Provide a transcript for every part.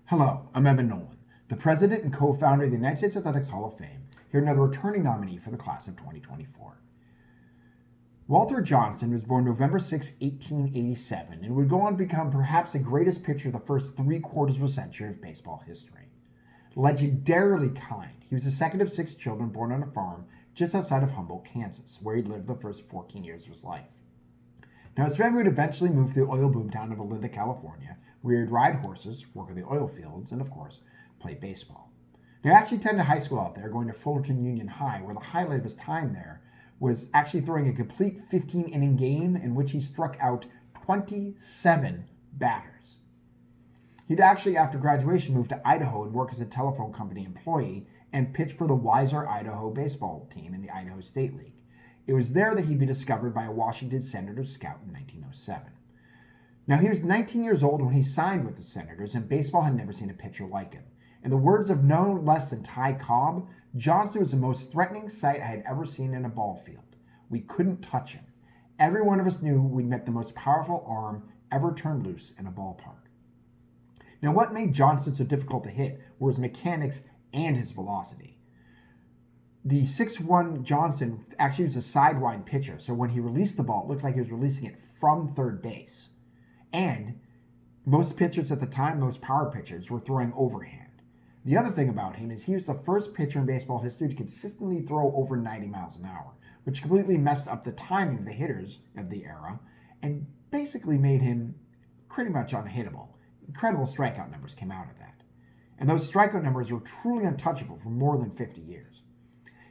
Hello, I'm Evan Nolan, the president and co-founder of the United States Athletics Hall of Fame, here another returning nominee for the class of 2024. Walter Johnson was born November 6, 1887, and would go on to become perhaps the greatest pitcher of the first three-quarters of a century of baseball history. Legendarily kind, he was the second of 6 children born on a farm just outside of Humboldt, Kansas, where he lived the first 14 years of his life. Now, his family would eventually move to the oil boomtown of Olinda, California, where he'd ride horses, work in the oil fields, and, of course, play baseball. Now, he actually attended high school out there, going to Fullerton Union High, where the highlight of his time there was actually throwing a complete 15-inning game in which he struck out 27 batters. He'd actually, after graduation, move to Idaho and work as a telephone company employee and pitch for the Weiser, Idaho baseball team in the Idaho State League. It was there that he'd be discovered by a Washington Senators scout in 1907. Now, he was 19 years old when he signed with the Senators, and baseball had never seen a pitcher like him. In the words of no less than Ty Cobb, Johnson was the most threatening sight I had ever seen in a ball field. We couldn't touch him. Every one of us knew we'd met the most powerful arm ever turned loose in a ballpark. Now, what made Johnson so difficult to hit were his mechanics and his velocity. The 6'1 Johnson actually was a sidewind pitcher, so when he released the ball, it looked like he was releasing it from third base. And most pitchers at the time, most power pitchers, were throwing overhand. The other thing about him is he was the first pitcher in baseball history to consistently throw over 90 miles an hour, which completely messed up the timing of the hitters of the era and basically made him pretty much unhittable. Incredible strikeout numbers came out of that. And those strikeout numbers were truly untouchable for more than 50 years.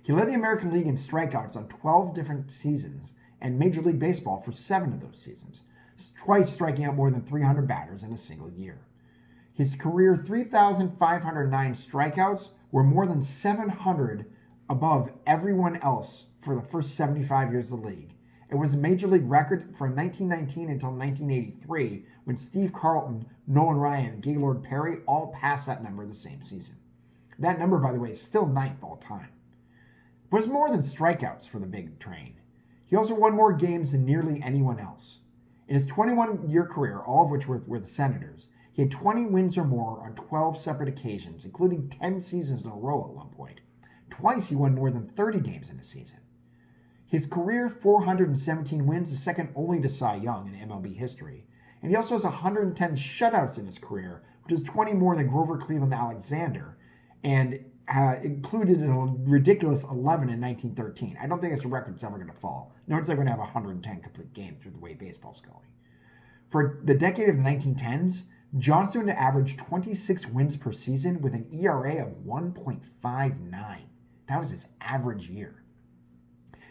He led the American League in strikeouts on 12 different seasons and Major League Baseball for 7 of those seasons, twice striking out more than 300 batters in a single year. His career 3,509 strikeouts were more than 700 above everyone else for the first 75 years of the league. It was a Major League record from 1919 until 1983, when Steve Carlton, Nolan Ryan, and Gaylord Perry all passed that number the same season. That number, by the way, is still 9th all time. But it was more than strikeouts for the big train. He also won more games than nearly anyone else. In his 21-year career, all of which were the Senators, he had 20 wins or more on 12 separate occasions, including 10 seasons in a row at one point. Twice he won more than 30 games in a season. His career 417 wins is second only to Cy Young in MLB history, and he also has 110 shutouts in his career, which is 20 more than Grover Cleveland Alexander, and included in a ridiculous 11 in 1913. I don't think it's a record that's ever going to fall. No one's ever going to have 110 complete games through the way baseball's going. For the decade of the 1910s, Johnson averaged 26 wins per season with an ERA of 1.59. That was his average year.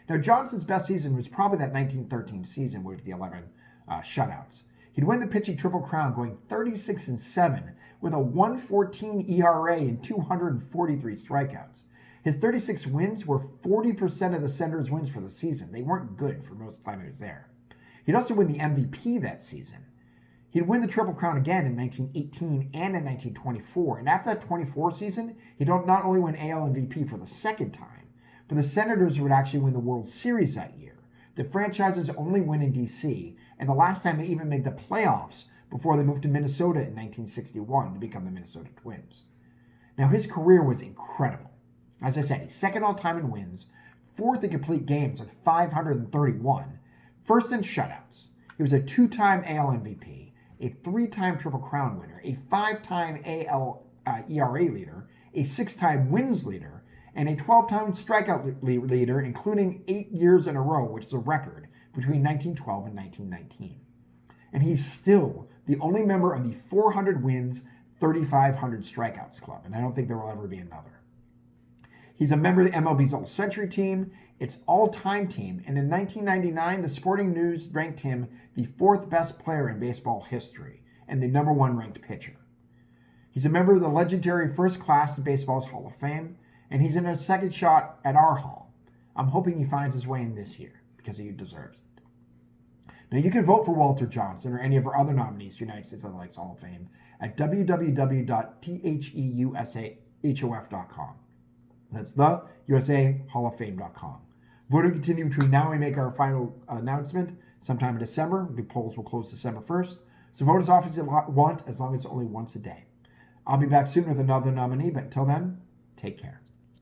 Now, Johnson's best season was probably that 1913 season with the 11 shutouts. He'd win the pitching Triple Crown going 36-7 with a 1.14 ERA and 243 strikeouts. His 36 wins were 40% of the Senators' wins for the season. They weren't good for most of the time he was there. He'd also win the MVP that season. He'd win the Triple Crown again in 1918 and in 1924. And after that 24 season, he'd not only win AL MVP for the second time, but the Senators would actually win the World Series that year. The franchise's only win in D.C., and the last time they even made the playoffs before they moved to Minnesota in 1961 to become the Minnesota Twins. Now, his career was incredible. As I said, he's second all-time in wins, 4th in complete games with 531, 1st in shutouts. He was a 2-time AL MVP, a 3-time Triple Crown winner, a 5-time AL ERA leader, a 6-time wins leader, and a 12-time strikeout leader, including 8 years in a row, which is a record, between 1912 and 1919. And he's still the only member of the 400 wins, 3,500 strikeouts club, and I don't think there will ever be another. He's a member of the MLB's All-Century team, its all-time team, and in 1999, the Sporting News ranked him the 4th best player in baseball history and the number 1 ranked pitcher. He's a member of the legendary first class of baseball's Hall of Fame, and he's in a second shot at our hall. I'm hoping he finds his way in this year, because he deserves it. Now, you can vote for Walter Johnson or any of our other nominees for United States Athletics Hall of Fame at www.theusahof.com. That's the USAHallOfFame.com. Voting will continue between now and we make our final announcement sometime in December. The polls will close December 1st. So vote as often as you want, as long as it's only once a day. I'll be back soon with another nominee, but until then, take care.